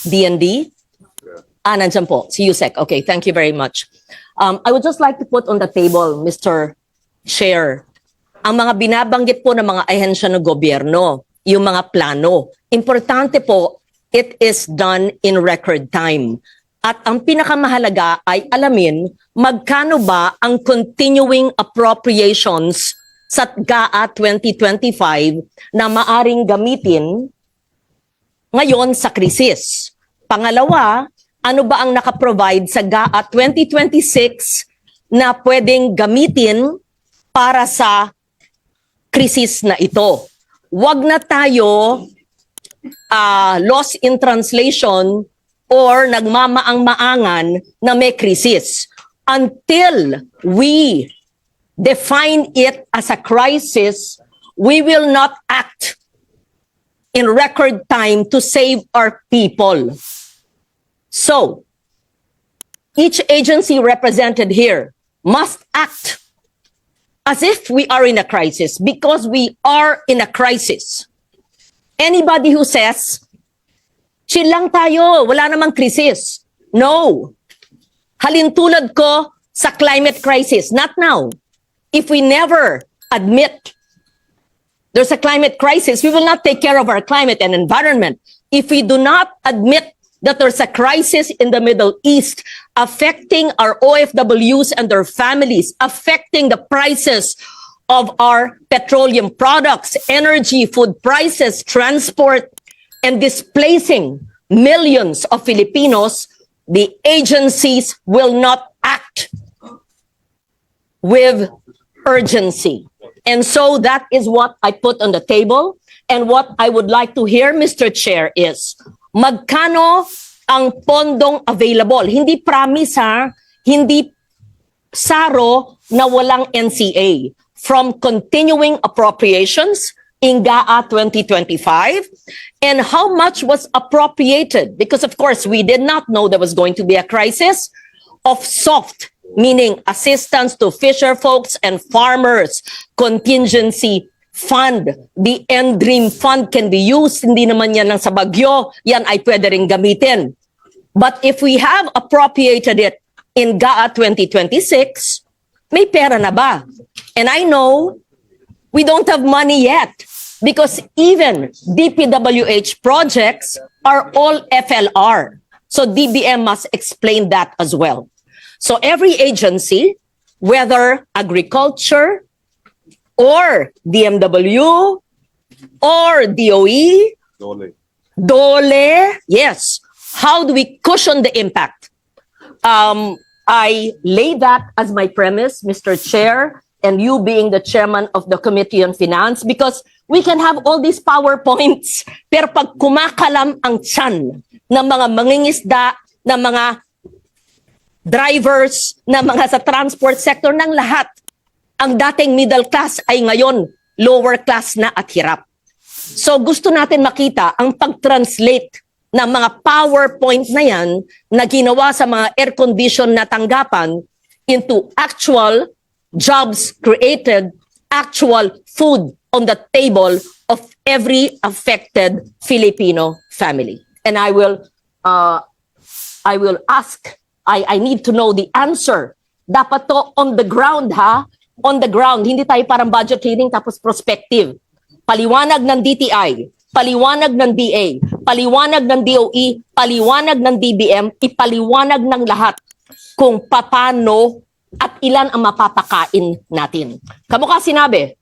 DND? Nandiyan po, si Yusek. Okay, thank you very much. I would just like to put on the table, Mr. Chair, ang mga binabanggit po ng mga ahensya ng gobyerno, yung mga plano. Importante po, it is done in record time. At ang pinakamahalaga ay alamin magkano ba ang continuing appropriations sa GAA 2025 na maaring gamitin ngayon sa krisis. Pangalawa, ano ba ang nakaprovide sa GAA 2026 na pwedeng gamitin para sa krisis na ito? Huwag na tayo lost in translation or nagmamaang-maangan na may krisis. Until we define it as a crisis, we will not act in record time to save our people. So, each agency represented here must act as if we are in a crisis because we are in a crisis. Anybody who says, chill lang tayo, wala namang krisis. No. Halintulad ko sa climate crisis. Not now. If we never admit there's a climate crisis, we will not take care of our climate and environment. If we do not admit that there's a crisis in the Middle East affecting our OFWs and their families, affecting the prices of our petroleum products, energy, food prices, transport, and displacing millions of Filipinos, the agencies will not act with urgency. And so that is what I put on the table. And what I would like to hear, Mr. Chair, is magkano ang pondong available? Hindi promise ha, hindi saro na walang NCA. From continuing appropriations in GAA 2025 and how much was appropriated, because of course we did not know there was going to be a crisis, of soft, meaning assistance to fisher folks and farmers, contingency fund. The NDREAM fund can be used, hindi naman yan lang sa bagyo, yan ay pwede rin gamitin. But if we have appropriated it in GAA 2026, may pera na ba? And I know we don't have money yet because even DPWH projects are all FLR. So DBM must explain that as well. So every agency, whether agriculture or DMW or DOE, DOLE, yes. How do we cushion the impact? I lay that as my premise, Mr. Chair, and you being the chairman of the Committee on Finance, because we can have all these PowerPoints, pero pag kumakalam ang tiyan ng mga mangingisda, ng mga drivers, ng mga sa transport sector, ng lahat, ang dating middle class ay ngayon lower class na at hirap. So gusto natin makita ang pag-translate ng mga PowerPoint na yan na ginawa sa mga air-conditioned na tanggapan into actual jobs created, actual food on the table of every affected Filipino family. And I will ask, I need to know the answer. Dapat to on the ground ha, on the ground. Hindi tayo parang budget hearing tapos prospective. Paliwanag ng DTI, paliwanag ng DA, paliwanag ng DOE, paliwanag ng DBM, ipaliwanag ng lahat kung paano at ilan ang mapapakain natin. Kamukha sinabi,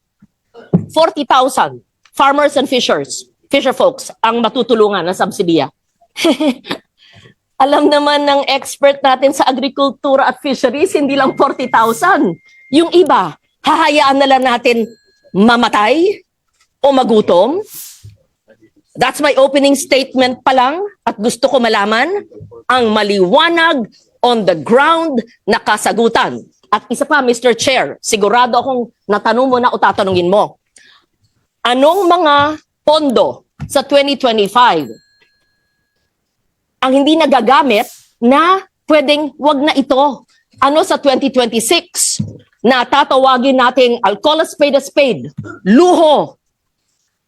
40,000 farmers and fisher folks ang matutulungan ng subsidiya. Alam naman ng expert natin sa agrikultura at fisheries, hindi lang 40,000. Yung iba, hahayaan na lang natin mamatay o magutom. That's my opening statement pa lang at gusto ko malaman ang maliwanag on the ground na kasagutan. At isa pa, Mr. Chair, sigurado akong natanong mo na o tatanungin mo. Anong mga pondo sa 2025 ang hindi nagagamit na pwedeng wag na ito? Ano sa 2026 na tatawagin nating, I'll call a spade, luho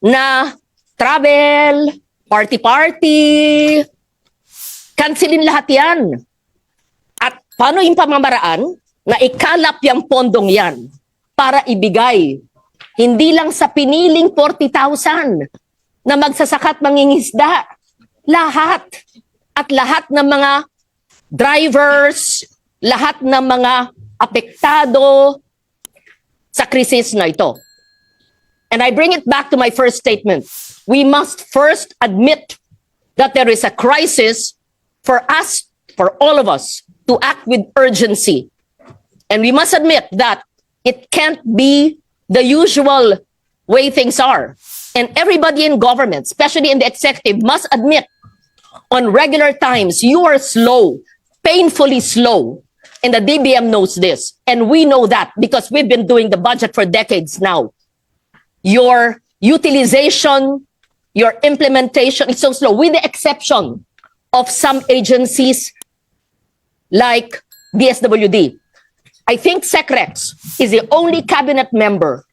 na travel, party-party, cancelin lahat yan. At paano yung pamamaraan na ikalap yung pondong yan para ibigay hindi lang sa piniling 40,000 na magsasaka at mangingisda. Lahat. At lahat ng mga drivers, lahat ng mga apektado sa krisis na ito. And I bring it back to my first statement. We must first admit that there is a crisis for us, for all of us, to act with urgency. And we must admit that it can't be the usual way things are. And everybody in government, especially in the executive, must admit on regular times you are slow, painfully slow. And the DBM knows this. And we know that because we've been doing the budget for decades now. Your utilization, your implementation is so slow, with the exception of some agencies like DSWD. I think SecRex is the only cabinet member.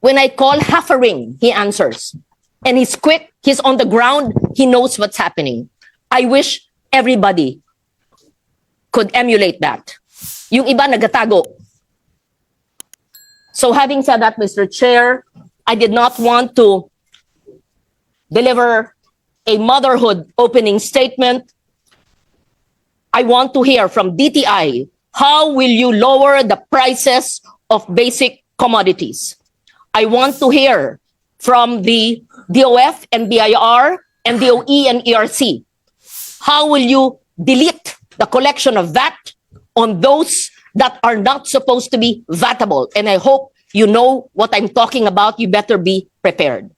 When I call half a ring, he answers. And he's quick, he's on the ground, he knows what's happening. I wish everybody could emulate that. Yung iba nagatago. So having said that, Mr. Chair, I did not want to deliver a motherhood opening statement. I want to hear from DTI, how will you lower the prices of basic commodities? I want to hear from the DOF and BIR and DOE and ERC. How will you delete the collection of VAT on those that are not supposed to be VATable? And I hope you know what I'm talking about. You better be prepared.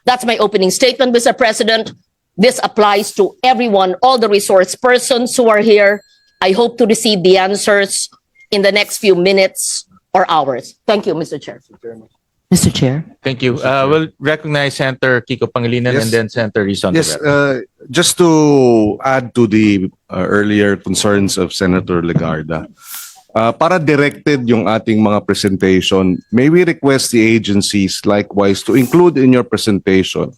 That's my opening statement, Mr. President. This applies to everyone, all the resource persons who are here. I hope to receive the answers in the next few minutes or hours. Thank you, Mr. Chair. Mr. Chair. Thank you. We'll recognize Senator Kiko Pangilinan Yes. and then Senator Rizon. Yes, just to add to the earlier concerns of Senator Legarda, para directed yung ating mga presentation, may we request the agencies likewise to include in your presentation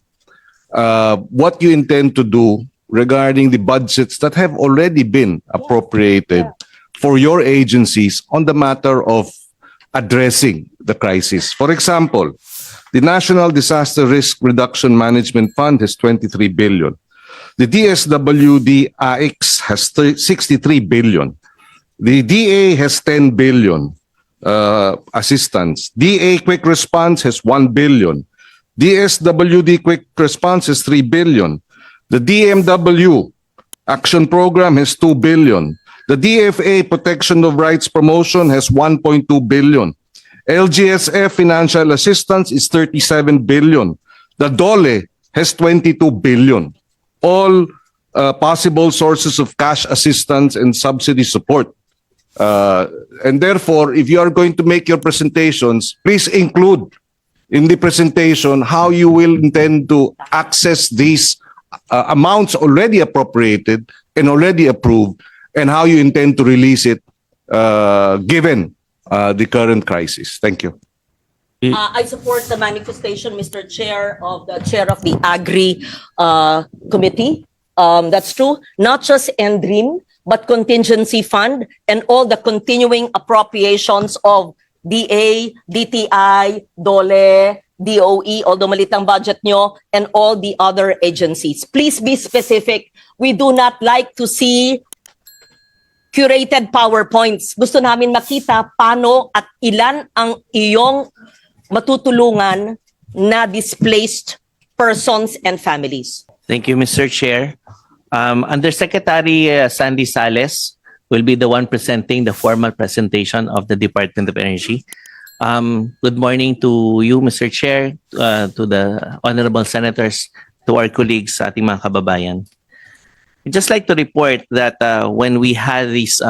what you intend to do regarding the budgets that have already been appropriated for your agencies on the matter of addressing the crisis. For example, the National Disaster Risk Reduction Management Fund has 23 billion. The DSWD AX has 63 billion. The DA has 10 billion assistance. DA Quick Response has 1 billion. DSWD Quick Response has 3 billion. The DMW Action Program has 2 billion. The DFA Protection of Rights Promotion has 1.2 billion. LGSF Financial Assistance is 37 billion. The DOLE has 22 billion. All possible sources of cash assistance and subsidy support. And therefore, if you are going to make your presentations, please include in the presentation how you will intend to access these amounts already appropriated and already approved, and how you intend to release it given the current crisis. Thank you. I support the manifestation, Mr. Chair, of the chair of the Agri Committee. That's true. Not just NDREAM, but contingency fund and all the continuing appropriations of DA, DTI, DOLE, DOE, although maliit ang budget nyo, and all the other agencies. Please be specific. We do not like to see curated PowerPoints. Gusto namin makita paano at ilan ang iyong matutulungan na displaced persons and families. Thank you, Mr. Chair. Undersecretary Sandy Sales will be the one presenting the formal presentation of the Department of Energy. Good morning to you, Mr. Chair, to the honorable senators, to our colleagues, sa ating mga kababayan. I'd just like to report that when we had these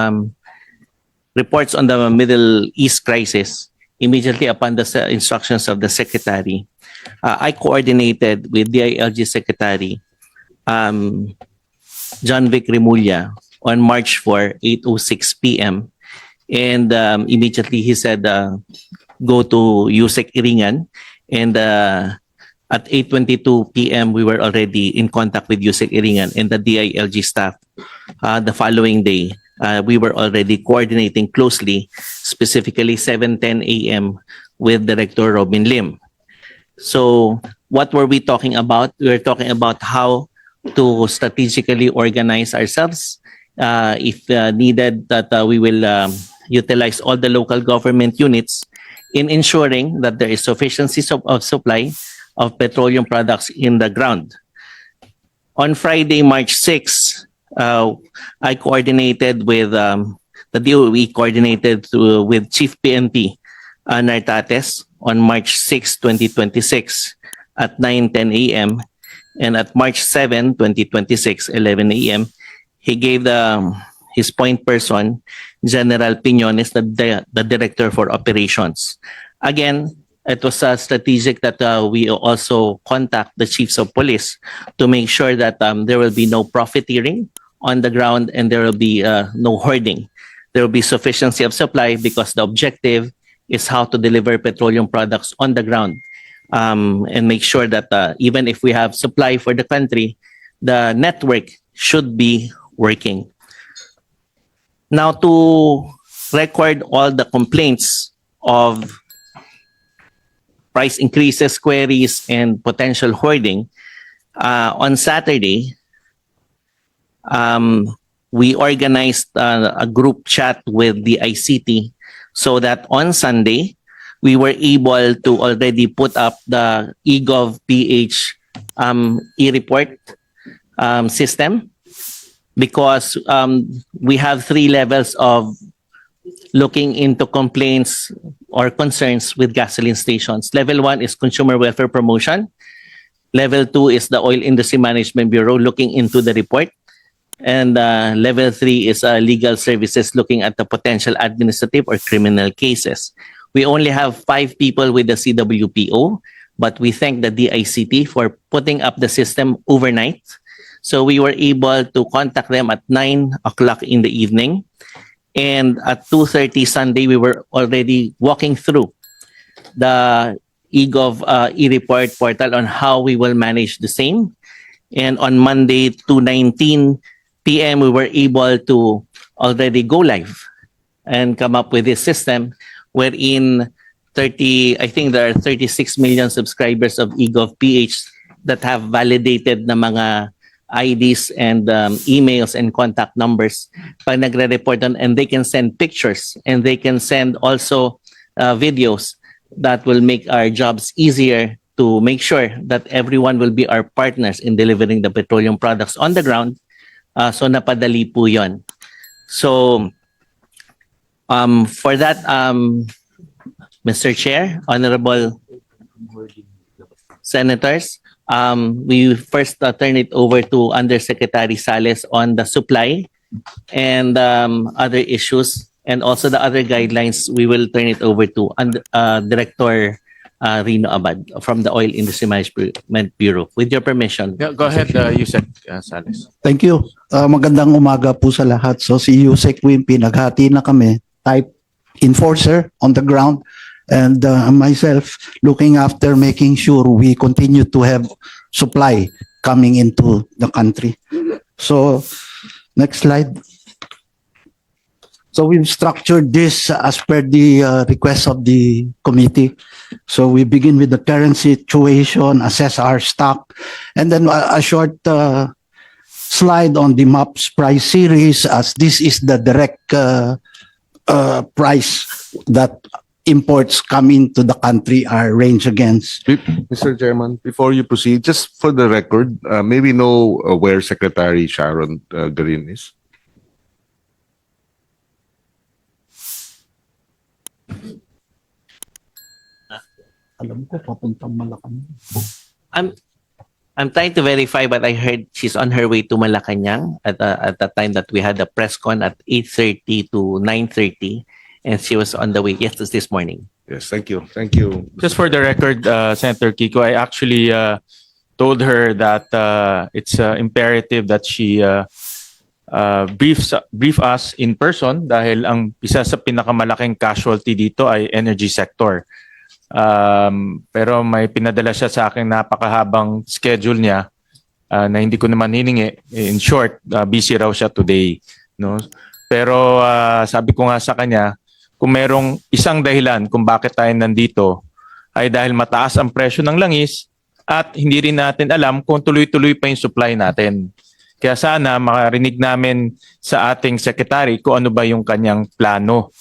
reports on the Middle East crisis, immediately upon the instructions of the Secretary, I coordinated with DILG Secretary John Vic Remulla on March 4, 8:06 p.m. And immediately he said, go to USEC Iringan and At 8:22 p.m., we were already in contact with Yusek Iringan and the DILG staff. The following day, we were already coordinating closely, specifically 7:10 a.m. with Director Robin Lim. So what were we talking about? We were talking about how to strategically organize ourselves. If needed, that we will utilize all the local government units in ensuring that there is sufficiency of supply of petroleum products in the ground. On Friday, March 6, I coordinated with the DOE coordinated with Chief PNP Nartates on March 6, 2026 at 9:10 a.m. and at March 7, 2026, 11 a.m. he gave his point person, General Piñones, the Director for Operations. Again, it was strategic that we also contact the chiefs of police to make sure that there will be no profiteering on the ground and there will be no hoarding. There will be sufficiency of supply because the objective is how to deliver petroleum products on the ground and make sure that even if we have supply for the country, the network should be working. Now, to record all the complaints of price increases, queries, and potential hoarding, on Saturday, we organized a group chat with the ICT so that on Sunday, we were able to already put up the eGov PH e-report system because we have 3 levels of looking into complaints or concerns with gasoline stations. Level 1 is consumer welfare promotion. Level 2 is the Oil Industry Management Bureau looking into the report. And level 3 is legal services looking at the potential administrative or criminal cases. We only have 5 people with the CWPO, but we thank the DICT for putting up the system overnight. So we were able to contact them at 9 o'clock in the evening. And at 2:30 Sunday, we were already walking through the eGov e-report portal on how we will manage the same. And on Monday, 2:19 p.m., we were able to already go live and come up with this system wherein I think there are 36 million subscribers of eGov PH that have validated na mga IDs and emails and contact numbers pag nagre-report on, and they can send pictures and they can send also videos that will make our jobs easier to make sure that everyone will be our partners in delivering the petroleum products on the ground. So napadali po yun. So for that, Mr. Chair, Honorable Senators, we first turn it over to Undersecretary Sales on the supply and other issues, and also the other guidelines. We will turn it over to Director Rino Abad from the Oil Industry Management Bureau. With your permission. Yeah, go ahead, Yusek Sales. Thank you. Magandang umaga po sa lahat. So si Yusek Wimpy, naghati na kami, type enforcer on the ground, and myself looking after making sure we continue to have supply coming into the country. So next slide. So we've structured this as per the request of the committee. So we begin with the current situation, assess our stock, and then a short slide on the MAPS price series, as this is the direct price that imports coming to the country are ranged against. Mr. Chairman, before you proceed, just for the record, may we know where Secretary Sharon Green is? Alam ko, papuntang Malacanang. I'm trying to verify, but I heard she's on her way to Malacanang at the time that we had the press con at 8:30 to 9:30, and she was on the way. Yes, it's this morning. Yes, thank you. Thank you. Just for the record, Senator Kiko, I actually told her that it's imperative that she brief us in person dahil ang isa sa pinakamalaking casualty dito ay energy sector. Pero may pinadala siya sa akin napakahabang schedule niya na hindi ko naman hiningi. In short, busy raw siya today. No? Pero sabi ko nga sa kanya, kung merong isang dahilan kung bakit tayo nandito, ay dahil mataas ang presyo ng langis at hindi rin natin alam kung tuloy-tuloy pa yung supply natin. Kaya sana makarinig namin sa ating secretary kung ano ba yung kanyang plano.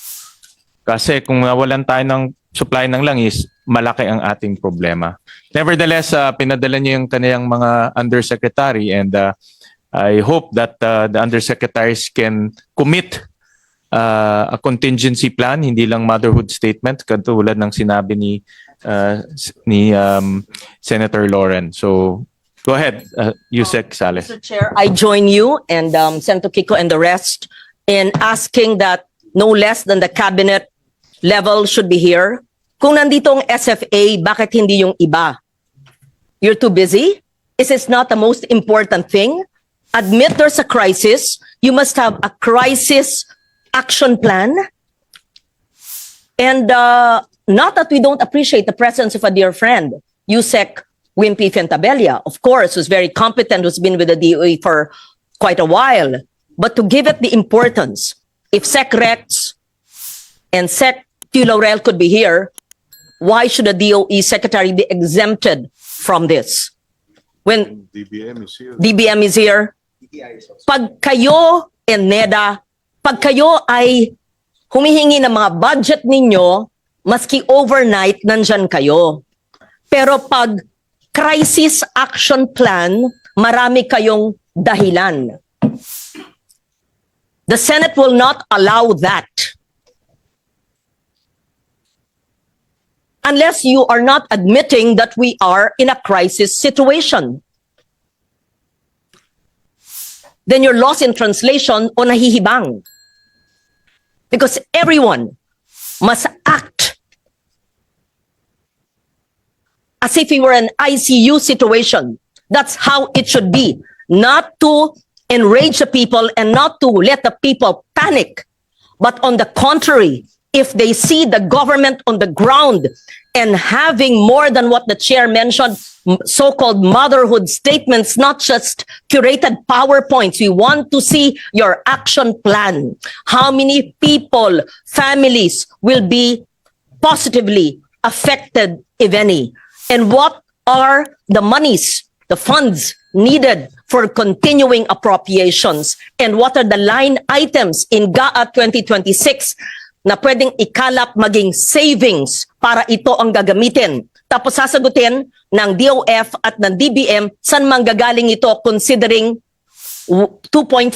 Kasi kung nawalan tayo ng supply ng langis, malaki ang ating problema. Nevertheless, pinadala niya yung kanyang mga undersecretary and I hope that the undersecretaries can commit a contingency plan, hindi lang motherhood statement, katulad ng sinabi ni Senator Lauren. So, go ahead, Yusek Sales. Mr. Chair, I join you and Senator Kiko and the rest in asking that no less than the cabinet level should be here. Kung nandito ang SFA, bakit hindi yung iba? You're too busy? Is this not the most important thing? Admit there's a crisis. You must have a crisis action plan. And not that we don't appreciate the presence of a dear friend, Yusek Wimpy Fentabella, of course, who's very competent, who's been with the DOE for quite a while. But to give it the importance, if Sec Rex and Sec Q. Laurel could be here, why should the DOE secretary be exempted from this? When DBM is here. DBM is here, pag kayo and NEDA, pag kayo ay humihingi ng mga budget ninyo, maski overnight, nandyan kayo. Pero pag crisis action plan, marami kayong dahilan. The Senate will not allow that. Unless you are not admitting that we are in a crisis situation. Then you're lost in translation o nahihibang. Because everyone must act as if we were an ICU situation. That's how it should be. Not to enrage the people and not to let the people panic. But on the contrary, if they see the government on the ground and having more than what the chair mentioned, so-called motherhood statements, not just curated PowerPoints. We want to see your action plan. How many people, families will be positively affected, if any? And what are the monies, the funds needed for continuing appropriations? And what are the line items in GAA 2026 na pwedeng ikalap maging savings para ito ang gagamitin? Tapos sasagutin ng DOF at ng DBM saan manggagaling ito considering 2.5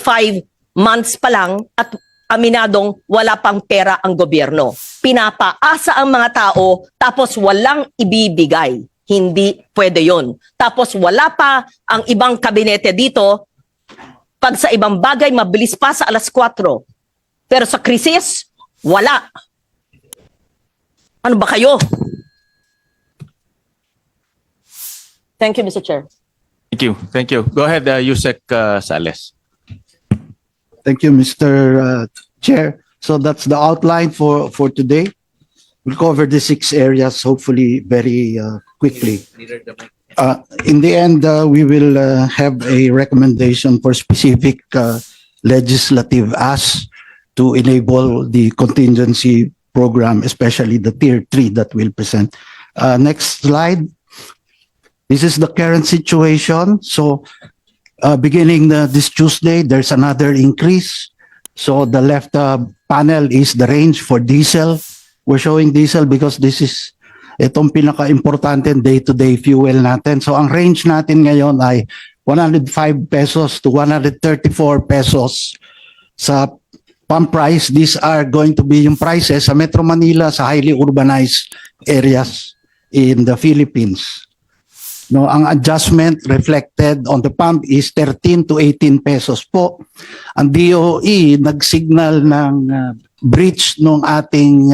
months pa lang at aminadong wala pang pera ang gobyerno. Pinapaasa ang mga tao tapos walang ibibigay. Hindi pwede yon. Tapos wala pa ang ibang kabinete dito. Pag sa ibang bagay, mabilis pa sa alas 4. Pero sa krisis, wala. Ano ba kayo? Thank you, Mr. Chair. Thank you. Thank you. Go ahead, Yusek Sales. Thank you, Mr. Chair. So that's the outline for today. We'll cover the 6 areas hopefully very quickly. In the end, we will have a recommendation for specific legislative asks to enable the contingency program, especially the Tier 3 that we'll present. Next slide. This is the current situation. So beginning this Tuesday, there's another increase. So the left panel is the range for diesel. We're showing diesel because this is itong pinaka-importante day-to-day fuel natin. So ang range natin ngayon ay 105 pesos to 134 pesos sa pump price. These are going to be yung prices sa Metro Manila sa highly urbanized areas in the Philippines. No, ang adjustment reflected on the pump is 13 to 18 pesos po. Ang DOE nag-signal ng breach ng ating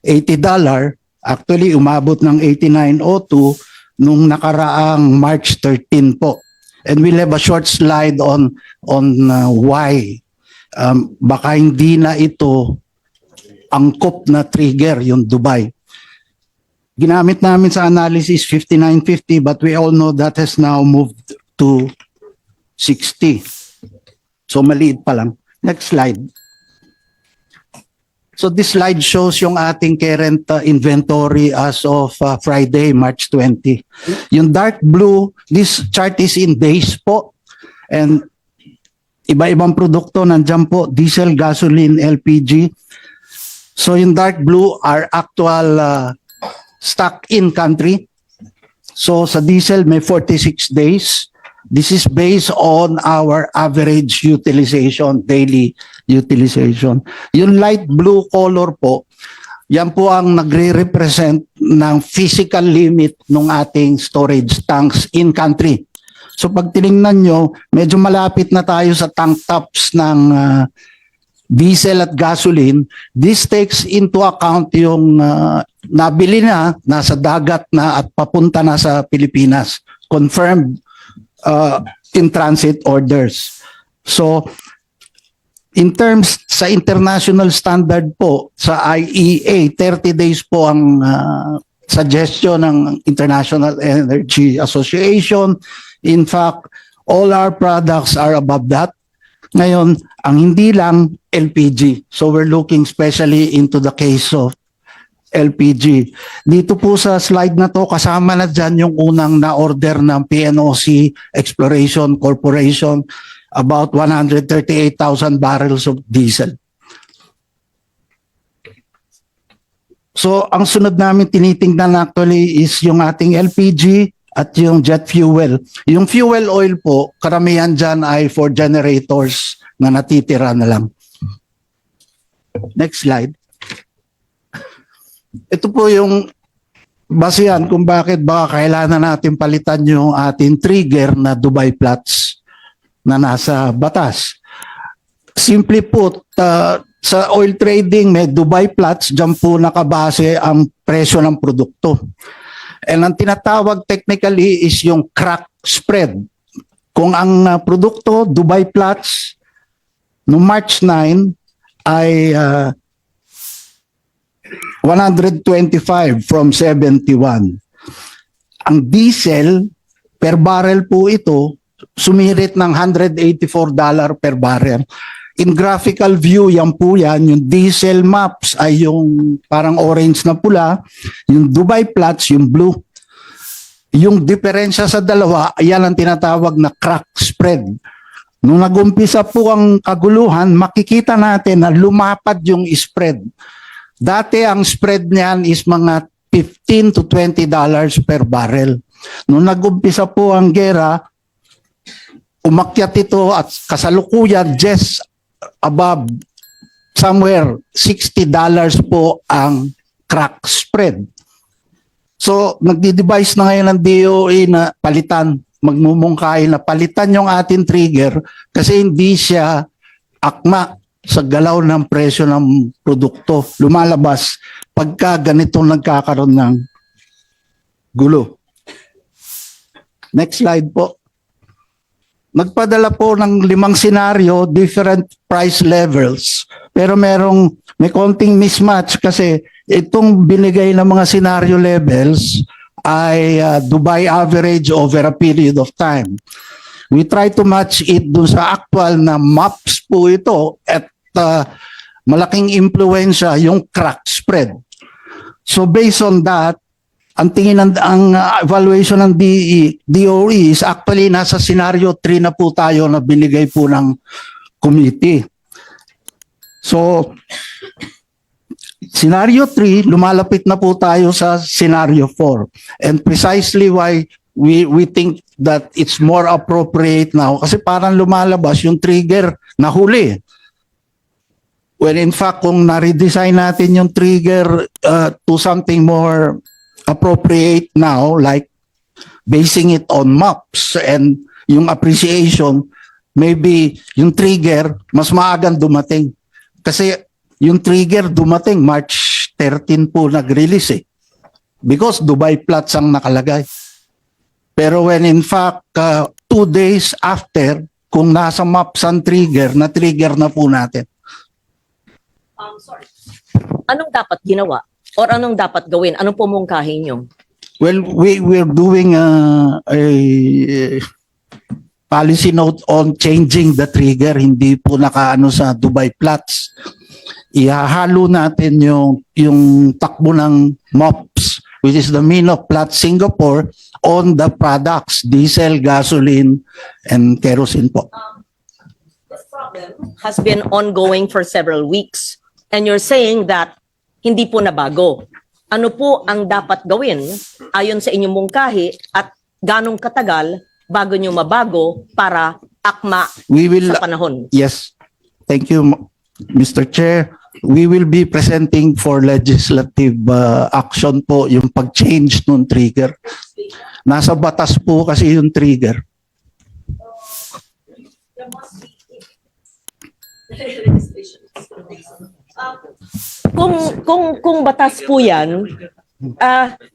$80, actually umabot ng 89.02 nung nakaraang March 13 po. And we'll have a short slide on why. Baka hindi na ito angkop na trigger yung Dubai. ginamit namin sa analysis 5950 but we all know that has now moved to 60. So maliit pa lang. Next slide. So this slide shows yung ating current inventory as of Friday, March 20. Yung dark blue, this chart is in days po. And iba-ibang produkto nandyan po, diesel, gasoline, LPG. So yung dark blue are actual stock in country. So sa diesel may 46 days. This is based on our average utilization, daily utilization. Yung light blue color po, yan po ang nagre-represent ng physical limit ng ating storage tanks in country. So pag tinignan nyo, medyo malapit na tayo sa tank tops ng diesel at gasoline. This takes into account yung nabili na, nasa dagat na at papunta na sa Pilipinas. Confirmed in transit orders. So, in terms sa international standard po, sa IEA, 30 days po ang suggestion ng International Energy Association. In fact, all our products are above that. Ngayon, ang hindi lang LPG. So, we're looking especially into the case of LPG. Dito po sa slide na to, kasama na dyan yung unang na-order ng PNOC Exploration Corporation, about 138,000 barrels of diesel. So, ang sunod namin tinitingnan actually is yung ating LPG at yung jet fuel. Yung fuel oil po, karamihan dyan ay for generators na natitira na lang. Next slide. Ito po yung basehan kung bakit baka kailangan natin palitan yung ating trigger na Dubai Platts na nasa batas. Simply put, sa oil trading may Dubai Platts, dyan po nakabase ang presyo ng produkto. And ang tinatawag technically is yung crack spread. Kung ang produkto, Dubai Platts, no March 9 ay 125 from 71. Ang diesel, per barrel po ito, sumirit ng $184 per barrel. In graphical view, yan po yan. Yung diesel maps ay yung parang orange na pula. Yung Dubai Platts, yung blue. Yung diferensya sa dalawa, yan ang tinatawag na crack spread. Nung nagumpisa po ang kaguluhan, makikita natin na lumapad yung spread. Dati ang spread niyan is mga $15 to $20 per barrel. Nung nagumpisa po ang gera, umakyat ito at kasalukuyan just above somewhere $60 po ang crack spread. So nagdi-devise na ngayon ng DOE na palitan, magmumungkahi na palitan yung ating trigger kasi hindi siya akma sa galaw ng presyo ng produkto. Lumalabas pagka ganito nagkakaroon ng gulo. Next slide po. Nagpadala po ng 5 senaryo, different price levels. Pero may konting mismatch kasi itong binigay ng mga senaryo levels ay Dubai average over a period of time. We try to match it dun sa actual na maps po ito at malaking impluensya yung crack spread. So based on that, ang tingin ang evaluation ng DOE is actually nasa scenario 3 na po tayo na binigay po ng committee. So scenario 3, lumalapit na po tayo sa scenario 4. And precisely why we think that it's more appropriate now kasi parang lumalabas yung trigger na huli. When in fact, kung na-redesign natin yung trigger to something more appropriate now, like basing it on maps and yung appreciation, maybe yung trigger mas maagang dumating. Kasi yung trigger dumating March 13 po nag-release because Dubai Platts ang nakalagay. Pero when in fact, 2 days after, kung nasa maps ang trigger, na-trigger na po natin. Sorry. Anong dapat ginawa? Or anong dapat gawin? Anong pumungkahin nyo? Well, we're doing a policy note on changing the trigger, hindi po nakaano sa Dubai Flats. Ihahalo natin yung takbo ng MOPS, which is the mean of Platts Singapore, on the products, diesel, gasoline, and kerosene po. This problem has been ongoing for several weeks. And you're saying that hindi po nabago. Ano po ang dapat gawin ayon sa inyong mungkahi at ganong katagal bago nyo mabago para akma We will, sa panahon? yes, thank you, Mr. Chair. We will be presenting for legislative action po yung pag-change ng trigger. Nasa batas po kasi yung trigger. Kung batas po yan,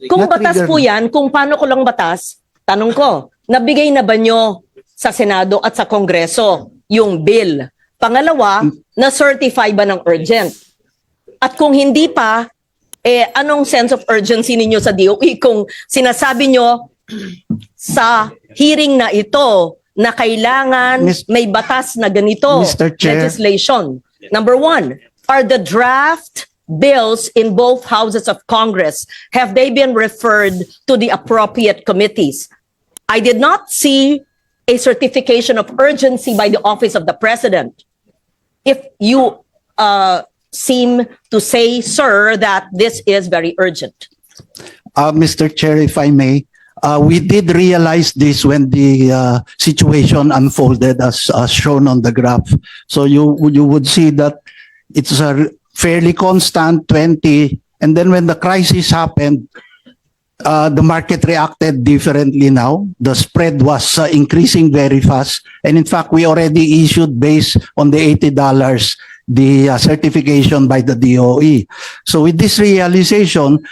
kung batas po yan, kung paano ko lang batas, tanong ko, nabigay na ba nyo sa Senado at sa Kongreso yung bill? Pangalawa, na-certify ba ng urgent? At kung hindi pa, anong sense of urgency ninyo sa DOE kung sinasabi nyo sa hearing na ito na kailangan may batas na ganito, Mr. Chair. legislation? Number one, are the draft bills in both houses of Congress, have they been referred to the appropriate committees? I did not see a certification of urgency by the office of the president. If you seem to say, sir, that this is very urgent. Mr. Chair, if I may, we did realize this when the situation unfolded as shown on the graph. So you would see that it's a fairly constant 20, and then when the crisis happened, the market reacted differently now. The spread was increasing very fast, and in fact, we already issued based on the $80 the certification by the DOE. So with this realization,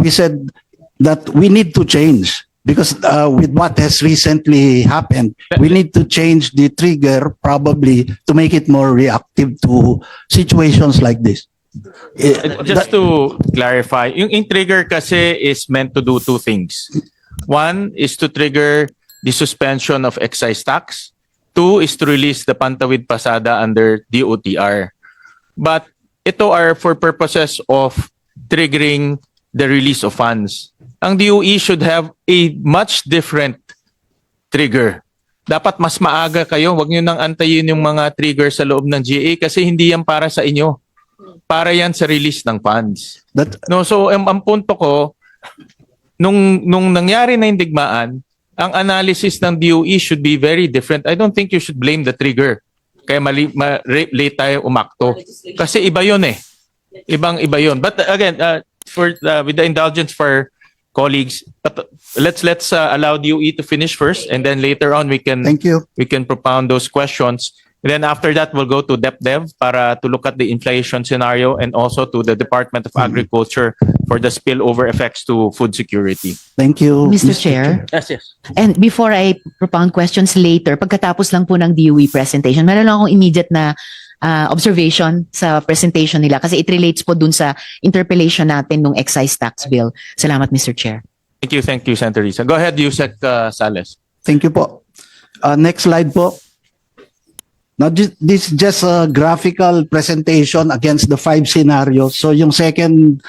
we said that we need to change. Because with what has recently happened, we need to change the trigger probably to make it more reactive to situations like this. Just to clarify, yung trigger kasi is meant to do two things. One is to trigger the suspension of excise tax. Two is to release the Pantawid Pasada under DOTR. But ito are for purposes of triggering the release of funds. Ang DOE should have a much different trigger. Dapat mas maaga kayo, wag niyo nang antayin yung mga trigger sa loob ng GA kasi hindi yan para sa inyo. Para yan sa release ng funds. No, so ang punto ko, nung nangyari na yung digmaan, ang analysis ng DOE should be very different. I don't think you should blame the trigger. Kaya late tayo umakto. Kasi iba yun eh. Ibang-iba yun. But again, with the indulgence for colleagues, but let's allow DOE to finish first, and then later on we can Thank you. propound those questions. And then after that, we'll go to DepDev para to look at the inflation scenario and also to the Department of Agriculture for the spillover effects to food security. Thank you, Mr. Chair. Yes. And before I propound questions later, pagkatapos lang po ng DOE presentation, meron lang akong immediate na observation sa presentation nila kasi it relates po dun sa interpellation natin ng excise tax bill. Salamat, Mr. Chair. Thank you, Senator Risa. Go ahead, Yusek Sales. Thank you po. Next slide po. Now, this is just a graphical presentation against the 5 scenarios. So yung second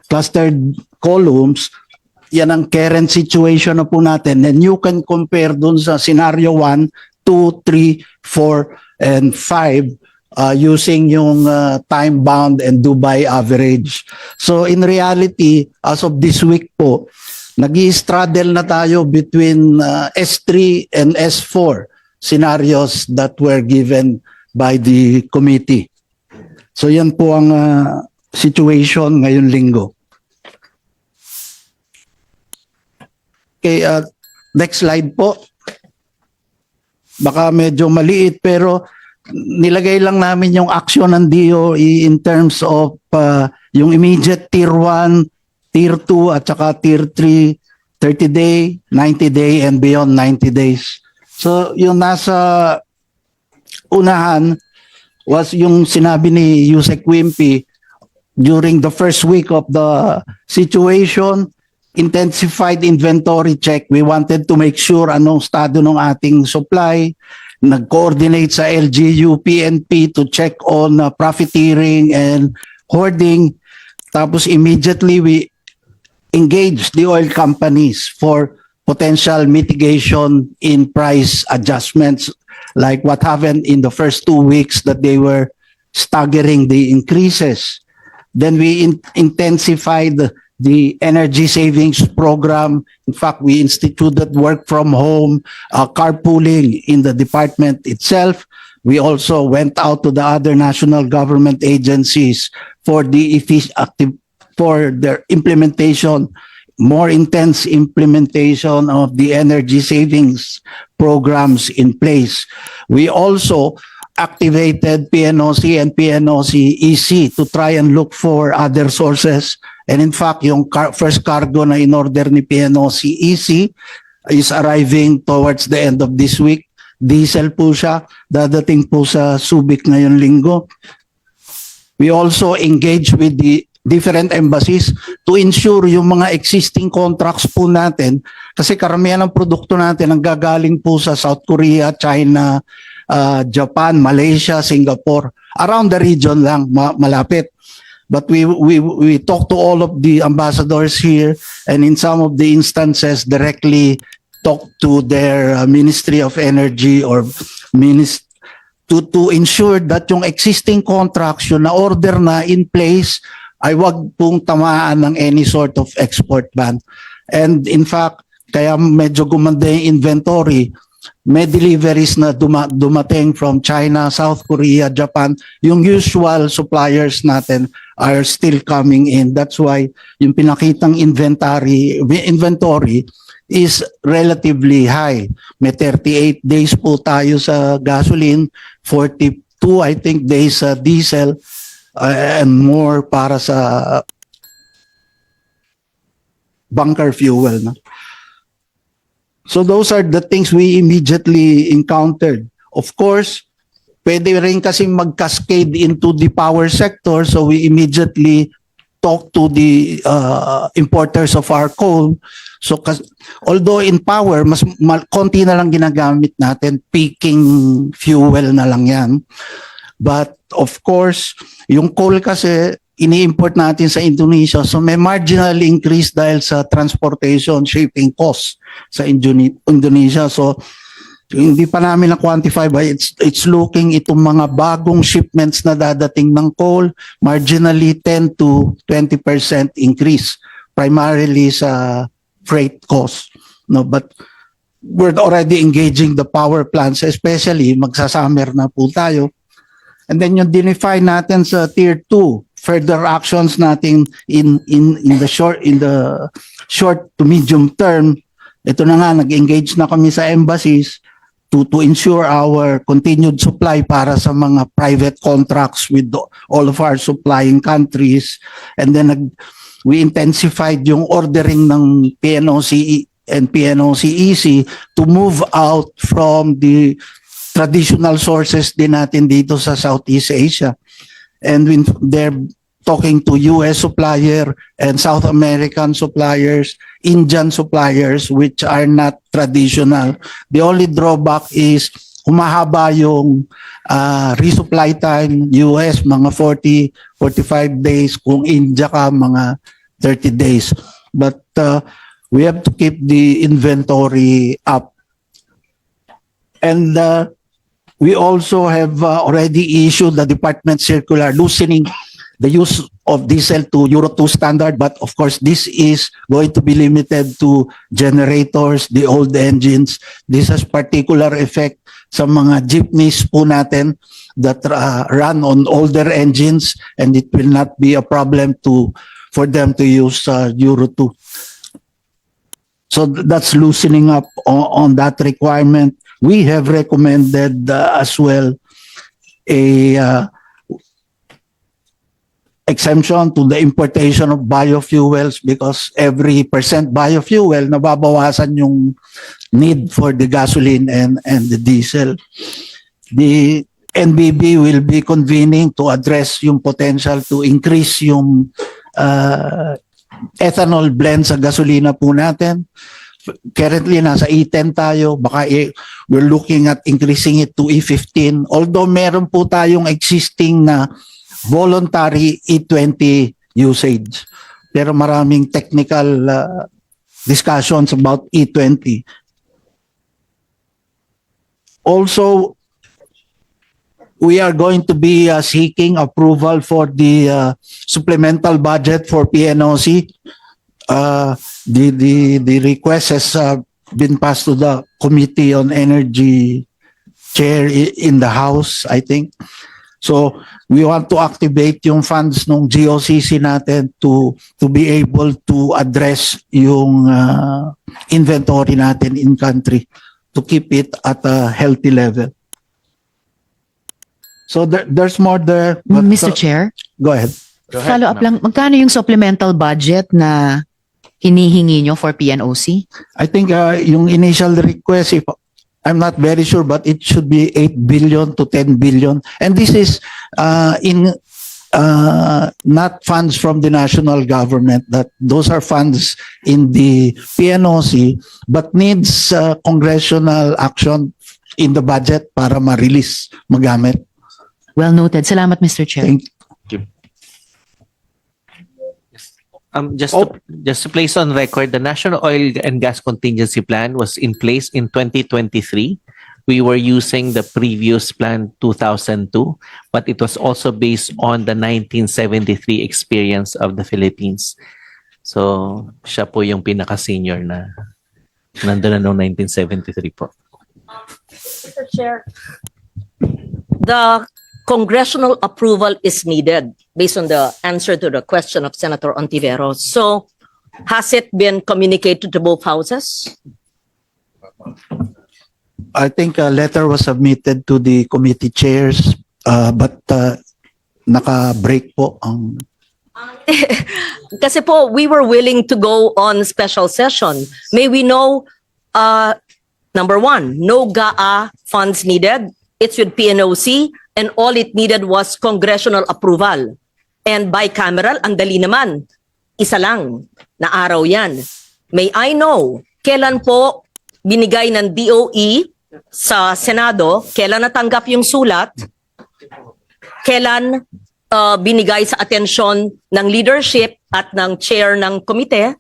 clustered columns, yan ang current situation na po natin. And you can compare dun sa scenario 1, 2, 3, 4, and 5 using yung time-bound and Dubai average. So in reality, as of this week po, nag-i-straddle na tayo between S3 and S4 scenarios that were given by the committee. So yan po ang situation ngayon linggo. Okay, next slide po. Baka medyo maliit pero nilagay lang namin yung action ng DOE in terms of yung immediate tier 1, tier 2 at saka tier 3, 30-day, 90-day and beyond 90 days. So yung nasa unahan was yung sinabi ni Yusek Wimpy, during the first week of the situation, intensified inventory check. We wanted to make sure anong estado ng ating supply. Nag-coordinate sa LGU, PNP to check on profiteering and hoarding. Tapos immediately we engaged the oil companies for potential mitigation in price adjustments, like what happened in the first 2 weeks that they were staggering the increases. Then we intensified the energy savings program. In fact, we instituted work from home, carpooling in the department itself. We also went out to the other national government agencies for for their implementation, more intense implementation of the energy savings programs in place. We also activated PNOC and PNOC EC to try and look for other sources. And in fact, yung first cargo na in-order ni PNOC EC is arriving towards the end of this week. Diesel po siya. Dadating po sa Subic ngayong linggo. We also engage with the different embassies to ensure yung mga existing contracts po natin, kasi karamihan ng produkto natin ang gagaling po sa South Korea, China, Japan, Malaysia, Singapore, around the region lang, malapit. But we talk to all of the ambassadors here, and in some of the instances directly talk to their Ministry of Energy or to ensure that yung existing contracts yun na order na in place ay wag pong tamaan ng any sort of export ban. And in fact, kaya medyo gumanda yung inventory, may deliveries na dumating from China, South Korea, Japan. Yung usual suppliers natin are still coming in. That's why yung pinakitang inventory is relatively high. May 38 days po tayo sa gasoline, 42 I think days sa diesel, and more para sa bunker fuel. No? So those are the things we immediately encountered. Of course, pwede rin kasi mag-cascade into the power sector, so we immediately talk to the importers of our coal. So although in power, konti na lang ginagamit natin, peaking fuel na lang yan. But of course, yung coal kasi ini-import natin sa Indonesia, so may marginal increase dahil sa transportation, shipping costs sa Indonesia. So hindi pa namin na-quantify, but it's looking itong mga bagong shipments na dadating ng coal, marginally 10 to 20% increase, primarily sa freight costs. No, but we're already engaging the power plants, especially magsasummer na po tayo. And then yung dinefine natin sa tier 2, further actions natin in the short to medium term. Ito na nga, nag-engage na kami sa embassies to ensure our continued supply para sa mga private contracts with all of our supplying countries. And then we intensified yung ordering ng PNOC and PNOC EC to move out from the traditional sources din natin dito sa Southeast Asia. And when they're talking to US supplier and South American suppliers, Indian suppliers, which are not traditional. The only drawback is humahaba yung resupply time, US mga 40, 45 days, kung India ka mga 30 days. But we have to keep the inventory up. And we also have already issued the department circular loosening the use of diesel to Euro 2 standard, but of course this is going to be limited to generators, the old engines. This has particular effect sa mga jeepneys po natin that run on older engines, and it will not be a problem for them to use Euro 2. So that's loosening up on that requirement. We have recommended as well a exemption to the importation of biofuels, because every percent biofuel, nababawasan yung need for the gasoline and the diesel. The NBB will be convening to address yung potential to increase yung ethanol blend sa gasolina po natin. Currently, nasa E10 tayo. Baka we're looking at increasing it to E15. Although meron po tayong existing na voluntary E20 usage. Pero maraming technical discussions about E20. Also, we are going to be seeking approval for the supplemental budget for PNOC. The request has been passed to the Committee on Energy chair in the House, I think. So we want to activate yung funds ng GOCC natin to be able to address yung inventory natin in country to keep it at a healthy level. So there's more there. but, Mr. Chair, Go ahead. Go ahead, follow up ma'am. lang, magkano yung supplemental budget na hinihingi nyo for PNOC? I think yung initial request, if I'm not very sure, but it should be 8 billion to 10 billion. And this is not funds from the national government. That those are funds in the PNOC, but needs congressional action in the budget para ma-release, magamit. Well noted. Salamat, Mr. Chair. Thank Just to place on record, the National Oil and Gas Contingency Plan was in place in 2023. We were using the previous plan 2002, but it was also based on the 1973 experience of the Philippines. So, siya po yung pinaka-senior na nandun na noong 1973 po. Mr. Chair, the congressional approval is needed based on the answer to the question of Senator Ontiveros. So, has it been communicated to both houses? I think a letter was submitted to the committee chairs, but naka-break po ang Kasi po, we were willing to go on special session. May we know, number one, no GAA funds needed. It's with PNOC, and all it needed was congressional approval. And bicameral, ang dali naman. Isa lang na araw yan. May I know, kailan po binigay ng DOE sa Senado, kailan natanggap yung sulat, kailan binigay sa atensyon ng leadership at ng chair ng komite?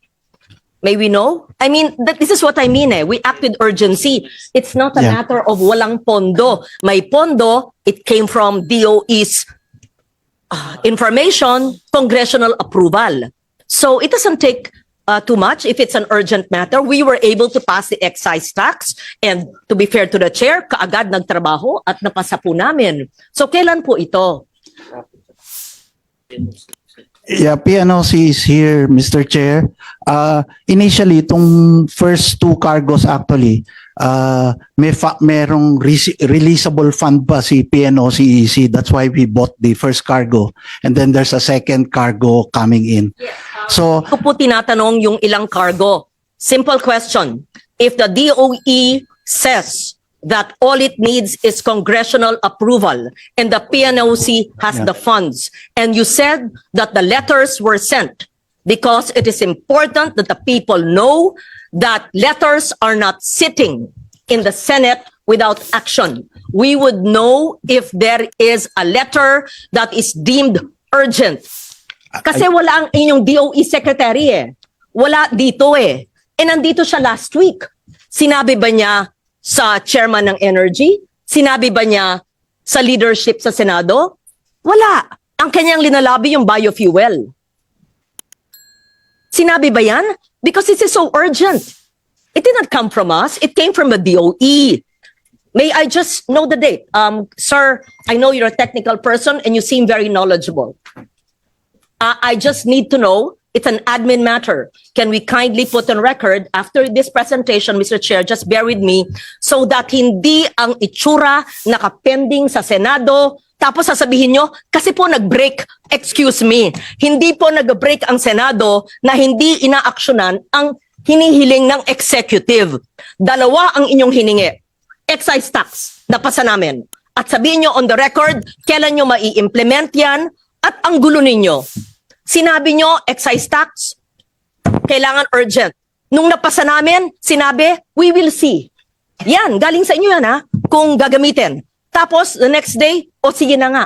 May we know? I mean, this is what I mean We act with urgency. It's not a Yeah. matter of walang pondo. May pondo, it came from DOE's information, congressional approval. So it doesn't take too much if it's an urgent matter. We were able to pass the excise tax, and to be fair to the chair, kaagad nagtrabaho at napasa po namin. So kailan po ito? Yeah, PNOC is here, Mr. Chair. Initially, itong first two cargos actually, merong releasable fund pa si PNOCEC. That's why we bought the first cargo. And then there's a second cargo coming in. So, Ko po tinatanong yung ilang cargo. Simple question. If the DOE says that all it needs is congressional approval and the PNOC has the funds, and you said that the letters were sent because it is important that the people know that letters are not sitting in the Senate without action. We would know if there is a letter that is deemed urgent. Kasi wala ang inyong DOE secretary Wala dito Eh nandito siya last week. Sinabi ba niya sa chairman ng Energy? Sinabi ba niya sa leadership sa Senado? Wala. Ang kanyang linalabi yung biofuel. Sinabi ba yan? Because this is so urgent. It did not come from us. It came from the DOE. May I just know the date? Sir, I know you're a technical person and you seem very knowledgeable. I just need to know, it's an admin matter. Can we kindly put on record after this presentation, Mr. Chair, just bear with me, so that hindi ang itsura nakapending sa Senado, tapos sasabihin nyo, kasi po nag-break, excuse me, hindi po nag-break ang Senado na hindi inaaksyonan ang hinihiling ng executive. Dalawa ang inyong hiningi. Excise tax, napasa namin. At sabihin nyo on the record, kailan nyo mai-implement yan at ang gulo ninyo. Sinabi nyo, excise tax, kailangan urgent. Nung napasa namin, sinabi, we will see. Yan, galing sa inyo yan ha, kung gagamitin. Tapos, the next day, o sige na nga.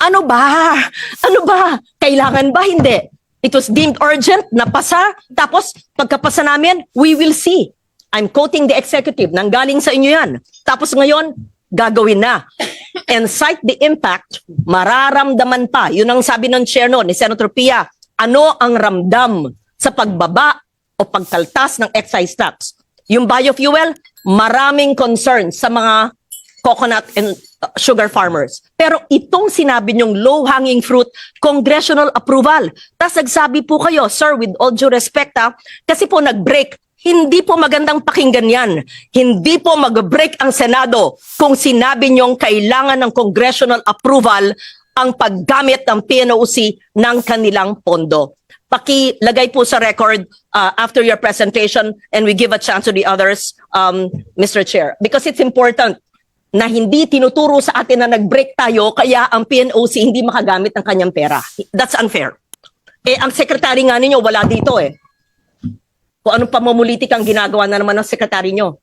Ano ba? Ano ba? Kailangan ba? Hindi. It was deemed urgent, napasa. Tapos, pagkapasa namin, we will see. I'm quoting the executive, nanggaling sa inyo yan. Tapos ngayon, gagawin na. And cite the impact, mararamdaman pa. Yun ang sabi ng chair no, ni Senator Pia. Ano ang ramdam sa pagbaba o pagkaltas ng excise tax? Yung biofuel, maraming concerns sa mga coconut and sugar farmers. Pero itong sinabi niyong low-hanging fruit, congressional approval. Tapos nagsabi po kayo, sir, with all due respect kasi po nag-break. Hindi po magandang pakinggan yan. Hindi po mag-break ang Senado kung sinabi niyong kailangan ng congressional approval ang paggamit ng PNOC ng kanilang pondo. Pakilagay po sa record after your presentation and we give a chance to the others, Mr. Chair. Because it's important na hindi tinuturo sa atin na nag-break tayo kaya ang PNOC hindi makagamit ng kanyang pera. That's unfair. Ang secretary nga ninyo wala dito Kung anong pamumulitik ang ginagawa na naman ng sekretary nyo.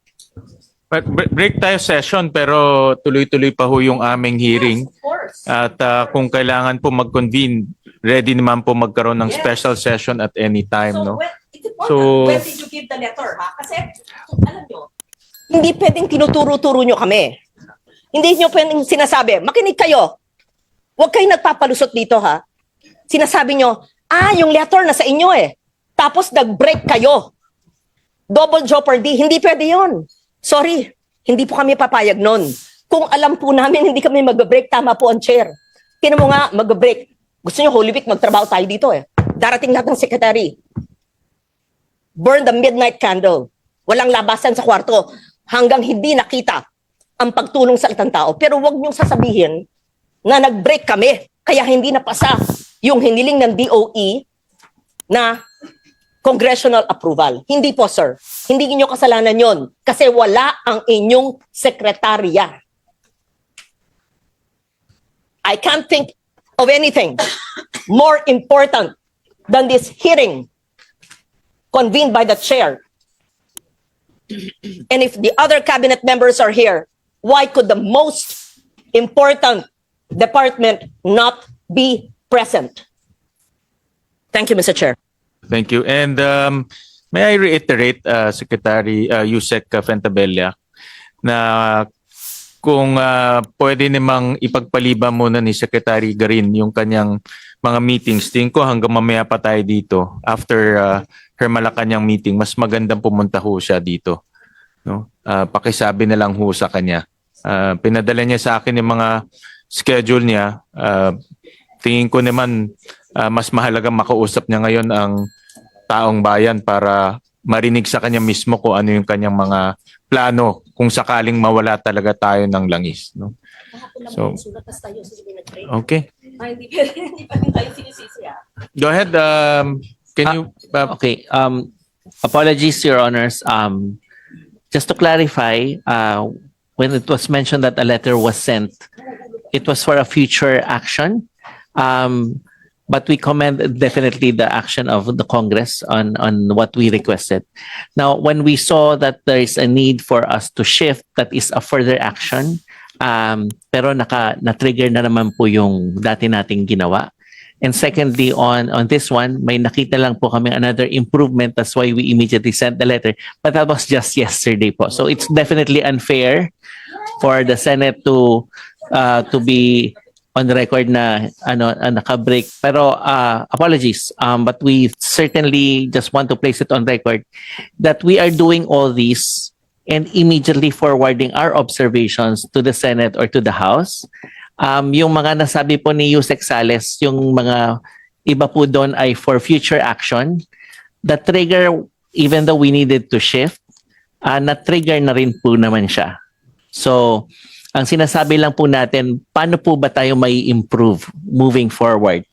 Break tayo session pero tuloy-tuloy pa ho yung aming hearing. Yes, of course. At kung kailangan po mag-convene, ready naman po magkaroon ng Yes. special session at any time. No? It's important. So- When did you give the letter, ha? Kasi, alam nyo, hindi pwedeng tinuturo-turo nyo kami. Hindi nyo pwedeng sinasabi, makinig kayo. Huwag kayo nagpapalusot dito, ha? Sinasabi nyo, yung letter na sa inyo Tapos nag-break kayo. Double jeopardy. Hindi pwede yon. Sorry, hindi po kami papayag nun. Kung alam po namin hindi kami mag-break, tama po ang chair. Tinan mo nga, mag-break. Gusto nyo Holy Week, magtrabaho tayo dito Darating lahat ng secretary. Burn the midnight candle. Walang labasan sa kwarto hanggang hindi nakita ang pagtulong sa itang tao. Pero wag niyong sasabihin na nag-break kami kaya hindi napasa yung hiniling ng DOE na congressional approval. Hindi po, sir. Hindi niyo kasalanan yon kasi wala ang inyong sekretarya. I can't think of anything more important than this hearing convened by the chair. And if the other cabinet members are here, why could the most important department not be present? Thank you, Mr. Chair. Thank you. And may I reiterate, Secretary Yusek Fentabella, na kung pwede namang ipagpaliban muna ni Secretary Garin yung kanyang mga meetings, tingin ko hanggang mamaya pa tayo dito. After her Malacanang meeting, mas magandang pumunta ho siya dito. No? Pakisabi na lang ho sa kanya. Pinadala niya sa akin yung mga schedule niya. Tingin ko naman mas mahalaga makausap niya ngayon ang taong bayan para marinig sa kanya mismo kung ano yung kanyang mga plano kung sakaling mawala talaga tayo ng langis. No? So, okay. Go ahead. Can you... Okay. Apologies, Your Honors. Just to clarify, when it was mentioned that a letter was sent, it was for a future action. But we commend definitely the action of the Congress on what we requested. Now, when we saw that there is a need for us to shift, that is a further action. Pero na-trigger na naman po yung dati nating ginawa. And secondly, on this one, may nakita lang po kami another improvement. That's why we immediately sent the letter. But that was just yesterday po. So it's definitely unfair for the Senate to be on the record na naka-break. Pero apologies. But we certainly just want to place it on record that we are doing all these and immediately forwarding our observations to the Senate or to the House. Yung mga nasabi po ni Yusek Sales, yung mga iba po doon ay for future action. The trigger, even though we needed to shift, na-trigger na rin po naman siya. So, Ang sinasabi lang po natin, paano po ba tayo may improve moving forward?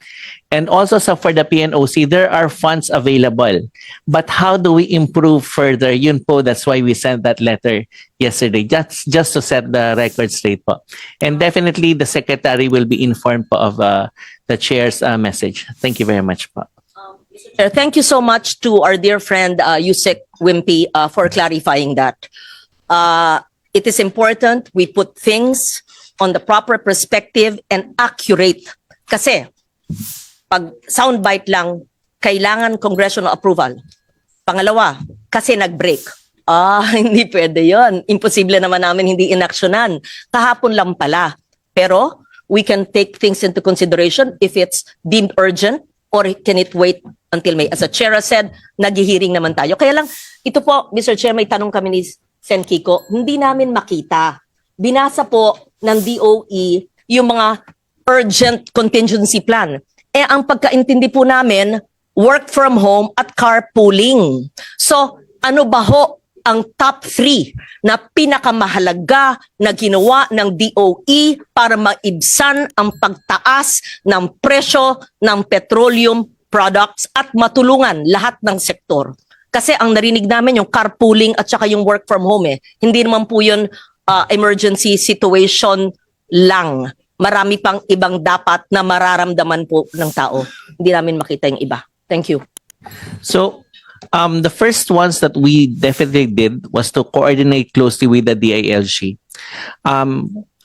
And also for the PNOC, there are funds available. But how do we improve further? Yun po, that's why we sent that letter yesterday, just to set the record straight po. And definitely, the Secretary will be informed po of the Chair's message. Thank you very much po. Thank you so much to our dear friend Yusek Wimpy for clarifying that. It is important we put things on the proper perspective and accurate. Kasi pag soundbite lang, kailangan congressional approval. Pangalawa, kasi nag-break. Hindi pwede yon. Imposible naman namin hindi inaksyonan. Kahapon lang pala. Pero we can take things into consideration if it's deemed urgent or can it wait until May. As the Chair has said, naghihiring naman tayo. Kaya lang, ito po, Mr. Chair, may tanong kami ni Sen Kiko, hindi namin makita. Binasa po ng DOE yung mga urgent contingency plan. Ang pagkaintindi po namin, work from home at carpooling. So, ano ba ho ang top 3 na pinakamahalaga na ginawa ng DOE para maibsan ang pagtaas ng presyo ng petroleum products at matulungan lahat ng sektor? Kasi ang narinig namin yung carpooling at saka yung work from home Hindi naman po yun emergency situation lang. Marami pang ibang dapat na mararamdaman po ng tao. Hindi namin makita yung iba. Thank you. So, the first ones that we definitely did was to coordinate closely with the DILG.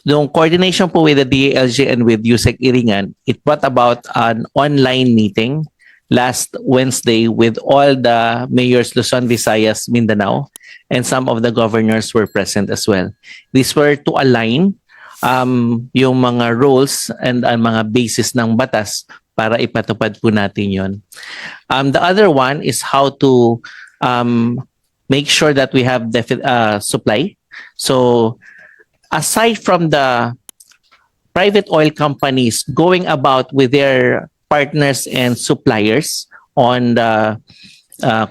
Yung coordination po with the DILG and with Yusek Iringan, it brought about an online meeting last Wednesday with all the mayors Luzon, Visayas, Mindanao, and some of the governors were present as well. These were to align yung mga roles and mga basis ng batas para ipatupad po natin yon. The other one is how to make sure that we have supply. So aside from the private oil companies going about with their partners and suppliers on the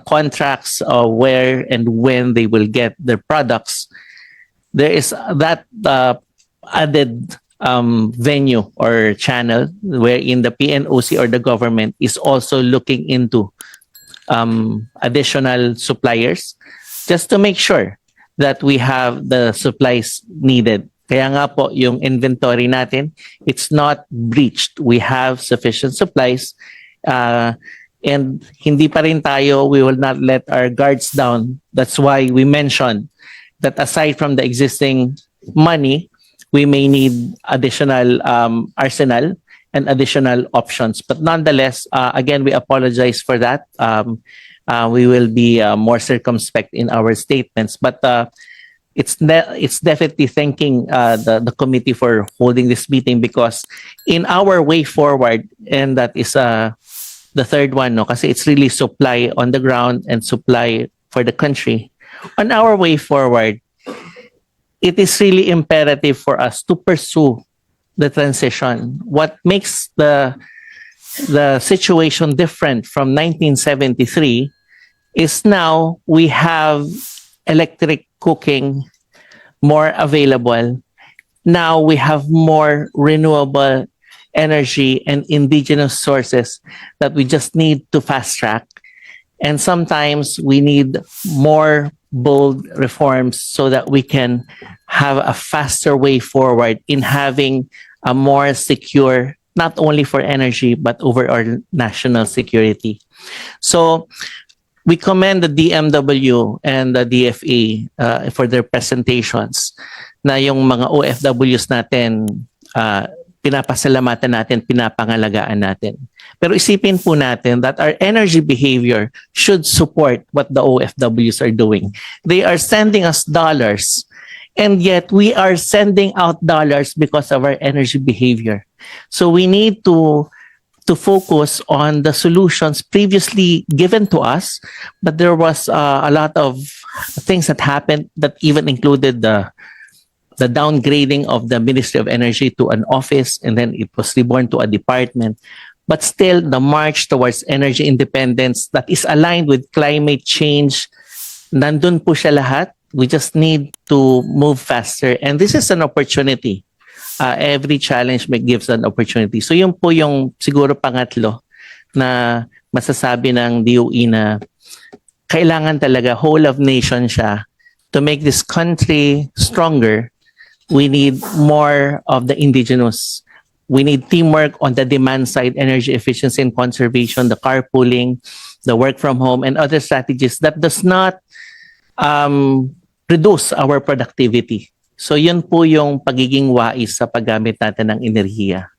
contracts of where and when they will get their products, there is that added venue or channel wherein the PNOC or the government is also looking into additional suppliers just to make sure that we have the supplies needed. Kaya nga po, yung inventory natin, it's not breached. We have sufficient supplies and hindi pa rin tayo, we will not let our guards down. That's why we mentioned that aside from the existing money, we may need additional arsenal and additional options. But nonetheless, again, we apologize for that. We will be more circumspect in our statements. But it's definitely thanking the committee for holding this meeting because in our way forward, and that is the third one, no, kasi it's really supply on the ground and supply for the country. On our way forward, it is really imperative for us to pursue the transition. What makes the situation different from 1973 is now we have electric cooking more available. Now we have more renewable energy and indigenous sources that we just need to fast track. And sometimes we need more bold reforms so that we can have a faster way forward in having a more secure, not only for energy, but over our national security. So we commend the DMW and the DFA for their presentations na yung mga OFWs natin, pinapasalamatan natin, pinapangalagaan natin. Pero isipin po natin that our energy behavior should support what the OFWs are doing. They are sending us dollars, and yet we are sending out dollars because of our energy behavior. So we need to focus on the solutions previously given to us, but there was a lot of things that happened that even included the downgrading of the Ministry of Energy to an office, and then it was reborn to a department. But still, the march towards energy independence that is aligned with climate change, nandun po siya lahat. We just need to move faster. And this is an opportunity. Every challenge gives an opportunity. So yun po yung siguro pangatlo na masasabi ng DOE na kailangan talaga whole of nation siya to make this country stronger. We need more of the indigenous. We need teamwork on the demand side, energy efficiency and conservation, the carpooling, the work from home, and other strategies that does not reduce our productivity. So yun po yung pagiging wais sa paggamit natin ng enerhiya.